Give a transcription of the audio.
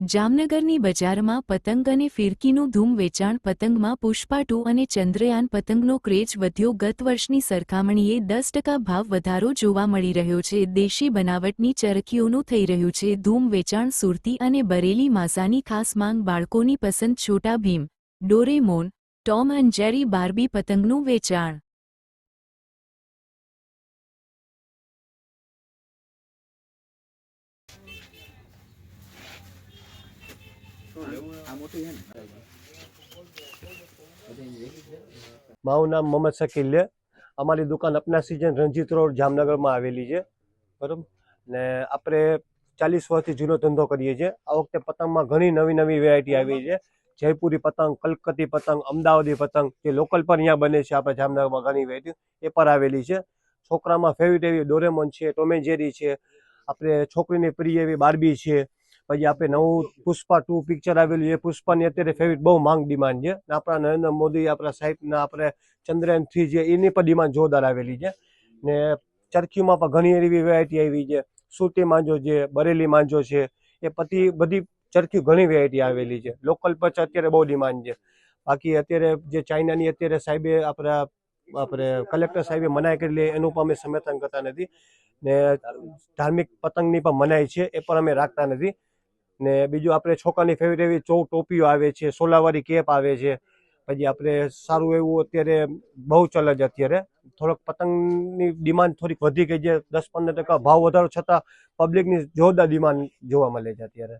જામનગરની બજારમાં પતંગ અને ફિરકીનું ધૂમ વેચાણ પતંગમાં પુષ્પા 2 અને ચંદ્રયાન પતંગનો ક્રેઝ વધ્યો ગત વર્ષની સરખામણીએ 10% ભાવ વધારો જોવા મળી રહ્યો છે દેશી બનાવટની ચરખીઓનું થઈ રહ્યું છે ધૂમ વેચાણ સુરતી અને બરેલી માઝાની ખાસ માંગ બાળકોની પસંદ Chhota Bheem Doraemon Tom and Jerry Barbie પતંગનું વેચાણ મારું નામ મોહમ્મદ શકીલ છે। અમારી દુકાન અપના સીઝન રણજીત રોડ જામનગરમાં આવેલી છે, બરાબર ને આપણે 40 વર્ષથી જૂનો ધંધો કરીએ છીએ। આ વખતે પતંગમાં ઘણી નવી નવી વેરાયટી આવી છે। જયપુરી પતંગ, કલકત્તી પતંગ, અમદાવાદી પતંગ જે લોકલ પર અહીંયા બને છે આપણે જામનગરમાં ઘણી વેરાયટી એ પર આવેલી છે। છોકરામાં ફેવરિટ એવી ડોરેમોન છે, ટોમ એન્ડ જેરી છે, આપણે છોકરીની પ્રિય એવી બાર્બી છે, પછી આપણે નવું પુષ્પા 2 પિક્ચર આવેલું એ પુષ્પાની અત્યારે ફેવરિટ બહુ માંગ ડિમાન્ડ છે। આપણા નરેન્દ્ર મોદી આપણા સાહેબના આપણે ચંદ્રયાન 3 છે એની પણ ડિમાન્ડ જોરદાર આવેલી છે ને ચરખીમાં પણ ઘણી એવી વેરાયટી આવી છે। સુરતી માંજો છે, બરેલી માંજો છે, એ બધી ચરખી ઘણી વેરાયટી આવેલી છે। લોકલ પર અત્યારે બહુ ડિમાન્ડ છે। બાકી અત્યારે જે ચાઇનાની અત્યારે સાહેબે આપણે કલેક્ટર સાહેબે મનાઈ કરેલી એનું પણ અમે સમર્થન કરતા નથી ને ધાર્મિક પતંગની પણ મનાઈ છે એ પણ અમે રાખતા નથી ને બીજું આપણે છોકરાની ફેવરિટ એવી ટોપીઓ આવે છે, સોલાવાળી કેપ આવે છે, પછી આપણે સારું એવું અત્યારે બહુ ચલે છે। અત્યારે થોડોક પતંગની ડિમાન્ડ થોડીક વધી ગઈ છે, 10-15% ભાવ વધારો છતાં પબ્લિકની જોરદાર ડિમાન્ડ જોવા મળે છે અત્યારે।